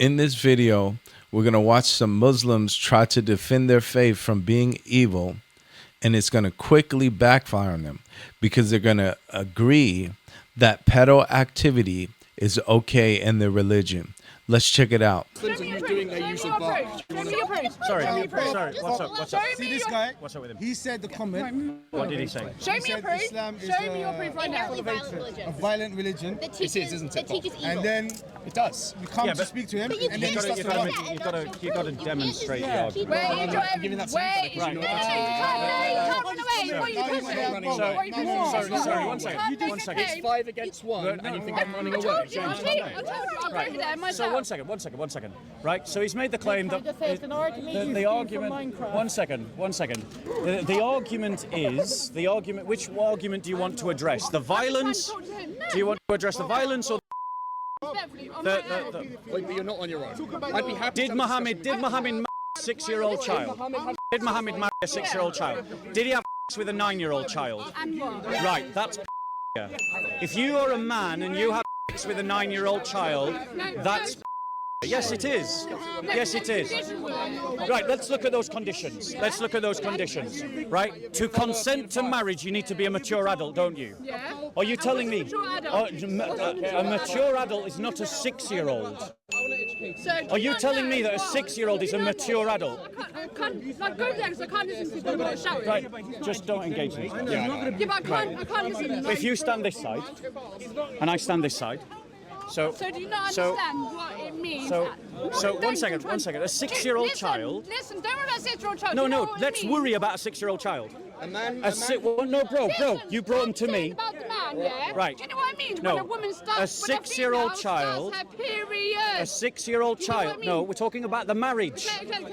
In this video, we're going to watch some Muslims try to defend their faith from being evil, and it's going to quickly backfire on them because they're going to agree that pedo activity is okay in their religion. Let's check it out. Sorry, what's up? See this guy? What's up with him? He said the comment. What did he say? Show me your proof. Islam is Show me your proof right now. a violent religion. That teaches, isn't that it? teaches evil. And then It does. we come Yeah, to but- speak to him, But you and then he can't starts say to run. that. You've got to demonstrate the argument. Where are you I'm giving that to you. Wait, Right. no, you can't run away. What are you doing? Sorry, one second. One second. It's 5 against 1, and you think I'm running away. I told you. I'll go over there myself. So one second. Right, so he's made the claim that the argument. One second. The argument is Which argument do you want to address? The violence? Do you want to address the violence or the Wait, but you're not on your own. I'd be happy. Did Muhammad marry a 6-year-old child? Did Muhammad marry a 6-year-old child? Did he have with a 9-year-old child? And what? Right, that's if you are a man and you have with a 9-year-old child, that's yes, it is. Yes, it is. Right, let's look at those conditions. Right, to consent to marriage, you need to be a mature adult, don't you? Yeah. Are you telling me a mature adult is not a 6-year-old? Are you telling me that a 6-year-old is a mature adult? I can't like, go there because I can't listen to people that are shouting. Right, just don't engage me. Yeah, but I can't listen. If you stand this side, and I stand this side, so So do you not understand what it means? so one second. A 6-year-old child. Listen, don't worry about a 6-year-old child. No, Do you know what it let's means? worry about a 6-year-old child. No, bro, Listen, you brought him to I'm me. saying about the man, yeah? Right. Do you know what I mean? No, When a woman starts, a 6-year-old female child- starts her period. A 6-year-old You know what I child. mean? No, we're talking about the marriage. Okay.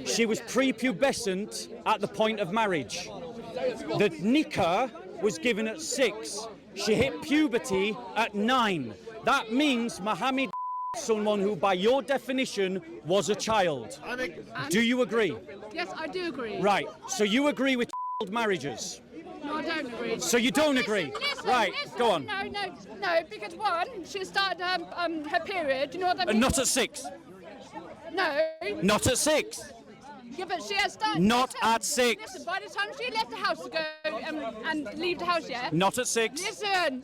Yeah, She was yeah. prepubescent at the point of marriage. The nikah was given at 6. She hit puberty at 9. That means Muhammad someone who, by your definition, was a child. Do you agree? Yes, I do agree. Right. So you agree with child marriages? No, I don't agree. So you don't Listen, agree? listen, Right, listen. go on. No, because one, she started her period. Do you know what that means? Not at 6. No. Not at 6. Yeah, but she has started. Not listen, at 6. Listen, by the time she left the house to go and leave the house, yeah? Not at 6. Listen,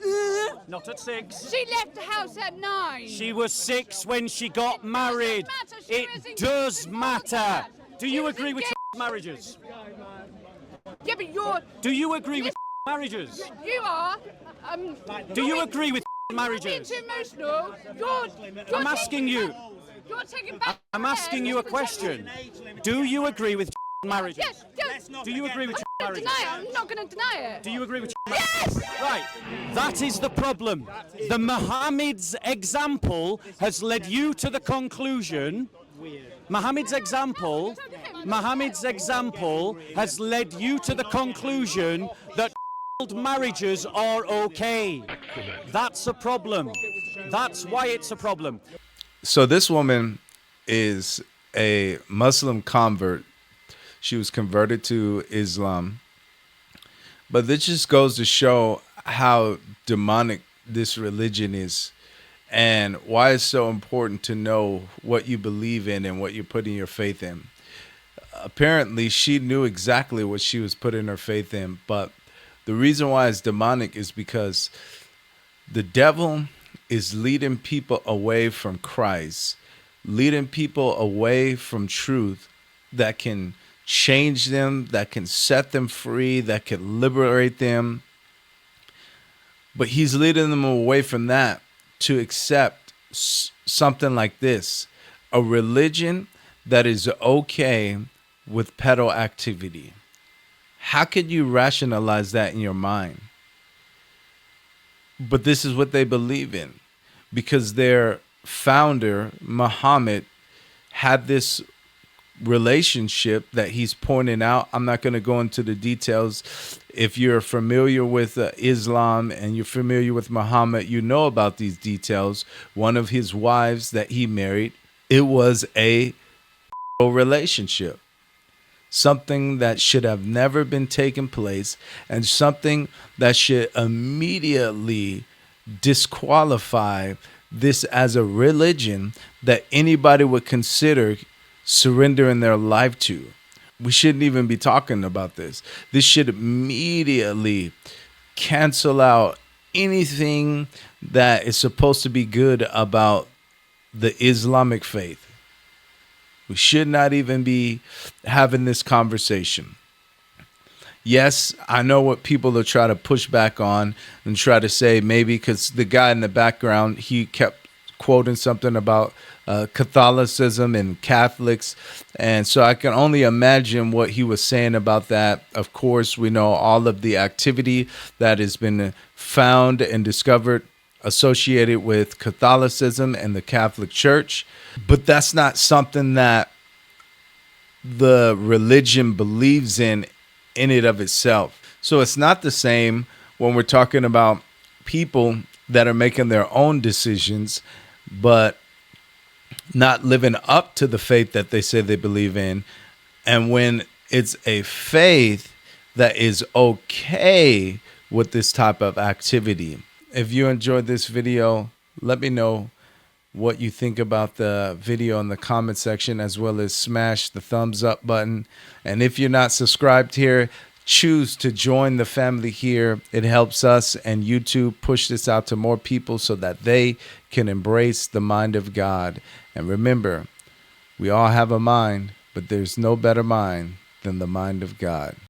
Not at 6. she left the house at 9. She was 6 when she got married. matter, she was It does engaged matter. before that. Do She you was agree with engaged. marriages? Yeah, but you're, Do you agree with marriages? you are, Do you agree with being marriages? too emotional. You're I'm asking you. You're taking back. I'm asking you a question. Do you agree with marriages? Yes. Do you agree with I'm not marriages? deny it. I'm not going to deny it. Do you agree with Yes. Right. That is the problem. The Muhammad's example has led you to the conclusion. Muhammad's example has led you to the conclusion that marriages are okay. That's a problem. That's why it's a problem. So this woman is a Muslim convert. She was converted to Islam. But this just goes to show how demonic this religion is and why it's so important to know what you believe in and what you're putting your faith in. Apparently, she knew exactly what she was putting her faith in, but the reason why it's demonic is because the devil is leading people away from Christ, leading people away from truth that can change them, that can set them free, that can liberate them. But he's leading them away from that to accept something like this, a religion that is okay with pedo activity. How could you rationalize that in your mind? But this is what they believe in because their founder, Muhammad, had this relationship that he's pointing out. I'm not going to go into the details. If you're familiar with Islam and you're familiar with Muhammad, you know about these details. One of his wives that he married, it was a relationship. Something that should have never been taken place and something that should immediately disqualify this as a religion that anybody would consider surrendering their life to. We shouldn't even be talking about this. This should immediately cancel out anything that is supposed to be good about the Islamic faith. We should not even be having this conversation. Yes, I know what people are trying to push back on and try to say maybe because the guy in the background, he kept quoting something about Catholicism and Catholics. And so I can only imagine what he was saying about that. Of course, we know all of the activity that has been found and discovered associated with Catholicism and the Catholic Church. But that's not something that the religion believes in it of itself. So it's not the same when we're talking about people that are making their own decisions, but not living up to the faith that they say they believe in. And when it's a faith that is okay with this type of activity. If you enjoyed this video, let me know what you think about the video in the comment section, as well as smash the thumbs up button. And if you're not subscribed here, choose to join the family here. It helps us and YouTube push this out to more people so that they can embrace the mind of God. And remember, we all have a mind, but there's no better mind than the mind of God.